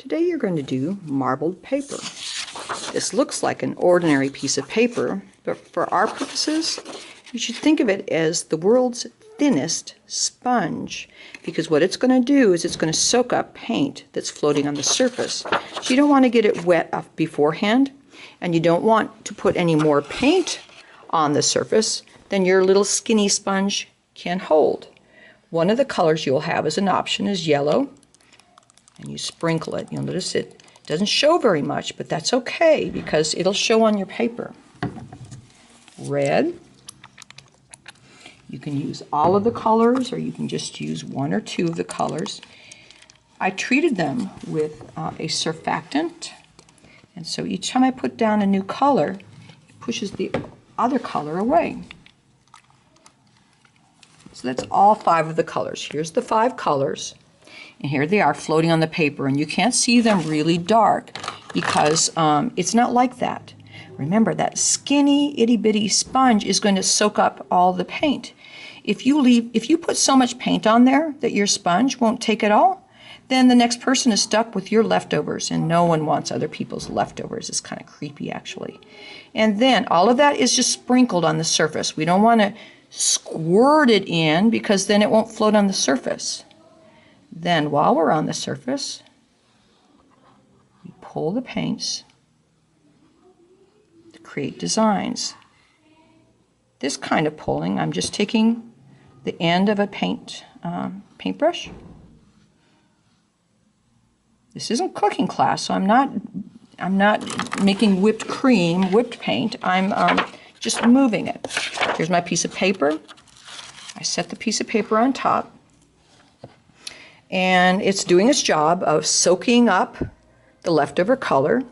Today you're going to do marbled paper. This looks like an ordinary piece of paper, but for our purposes, you should think of it as the world's thinnest sponge, because what it's going to do is it's going to soak up paint that's floating on the surface. So you don't want to get it wet up beforehand, and you don't want to put any more paint on the surface than your little skinny sponge can hold. One of the colors you'll have as an option is yellow, and you sprinkle it. You'll notice it doesn't show very much, but that's okay because it'll show on your paper. Red. You can use all of the colors, or you can just use one or two of the colors. I treated them with a surfactant, and so each time I put down a new color, it pushes the other color away. So that's all 5 of the colors. Here's the 5 colors, and here they are floating on the paper, and you can't see them really dark because it's not like that. Remember, that skinny itty-bitty sponge is going to soak up all the paint. If you put so much paint on there that your sponge won't take it all, then the next person is stuck with your leftovers, and no one wants other people's leftovers. It's kind of creepy, actually. And then all of that is just sprinkled on the surface. We don't want to squirt it in because then it won't float on the surface. Then while we're on the surface, we pull the paints to create designs. This kind of pulling, I'm just taking the end of a paintbrush. This isn't cooking class, so I'm not making whipped cream, whipped paint. I'm just moving it. Here's my piece of paper. I set the piece of paper on top, and it's doing its job of soaking up the leftover color.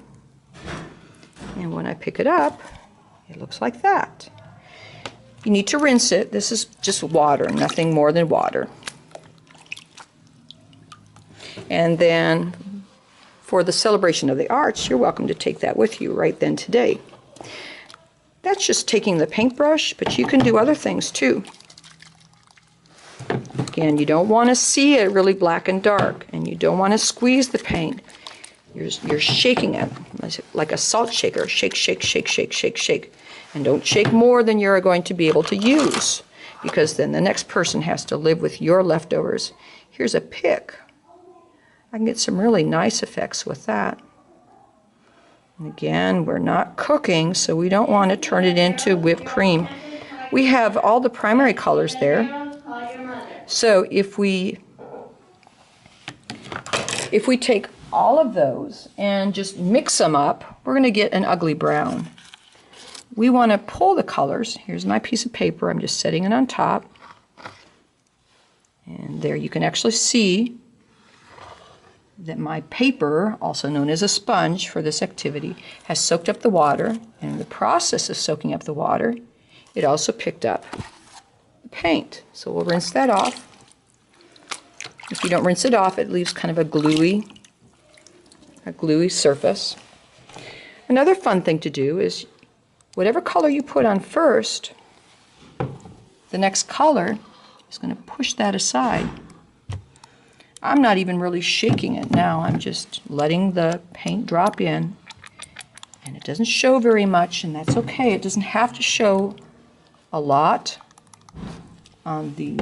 And when I pick it up, it looks like that. You need to rinse it. This is just water, nothing more than water. And then for the celebration of the arts, you're welcome to take that with you right then today. That's just taking the paintbrush, but you can do other things too. Again, you don't want to see it really black and dark, and you don't want to squeeze the paint. You're shaking it like a salt shaker. Shake, shake, shake, shake, shake, shake. And don't shake more than you're going to be able to use, because then the next person has to live with your leftovers. Here's a pick. I can get some really nice effects with that. And again, we're not cooking, so we don't want to turn it into whipped cream. We have all the primary colors there. So if we take all of those and just mix them up, we're going to get an ugly brown. We want to pull the colors. Here's my piece of paper. I'm just setting it on top. And there you can actually see that my paper, also known as a sponge for this activity, has soaked up the water. And in the process of soaking up the water, it also picked up the paint. So we'll rinse that off. If you don't rinse it off, it leaves kind of a gluey surface. Another fun thing to do is whatever color you put on first, the next color is going to push that aside. I'm not even really shaking it now. I'm just letting the paint drop in. And it doesn't show very much, and that's okay. It doesn't have to show a lot on the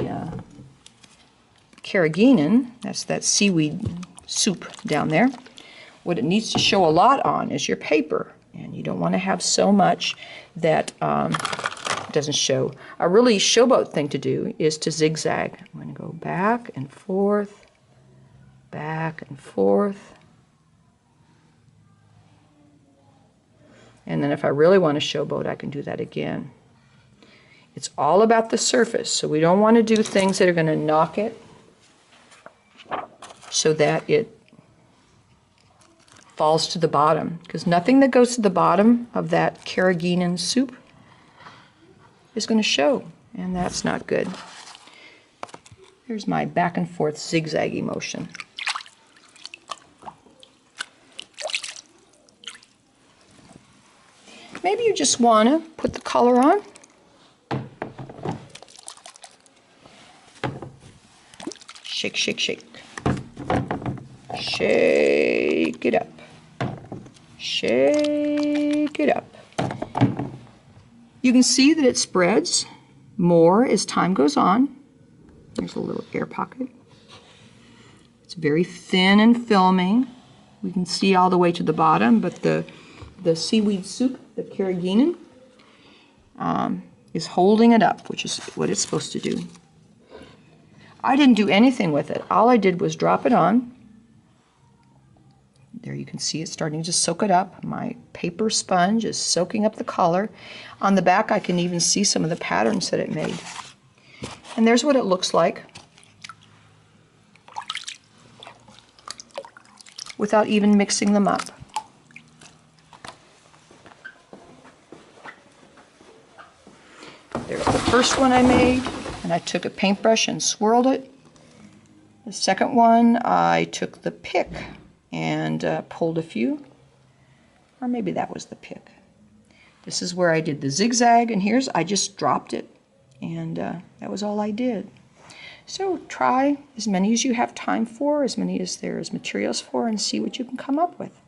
carrageenan. That's that seaweed soup down there. What it needs to show a lot on is your paper. And you don't want to have so much that it doesn't show. A really showboat thing to do is to zigzag. I'm going to go back and forth, back and forth. And then if I really want to showboat, I can do that again. It's all about the surface, so we don't want to do things that are going to knock it so that it falls to the bottom, because nothing that goes to the bottom of that carrageenan soup is going to show, and that's not good. Here's my back and forth zigzaggy motion. Maybe you just want to put the color on. Shake, shake, shake. Shake. shake it up. Shake it up. You can see that it spreads more as time goes on. There's a little air pocket. It's very thin and filming. We can see all the way to the bottom, but the seaweed soup, the carrageenan, is holding it up, which is what it's supposed to do. I didn't do anything with it. All I did was drop it on. There you can see it starting to soak it up. My paper sponge is soaking up the color. On the back I can even see some of the patterns that it made. And there's what it looks like without even mixing them up. There's the first one I made, and I took a paintbrush and swirled it. The second one, I took the pick and pulled a few, or maybe that was the pick. This is where I did the zigzag, and here's, I just dropped it, and that was all I did. So try as many as you have time for, as many as there is materials for, and see what you can come up with.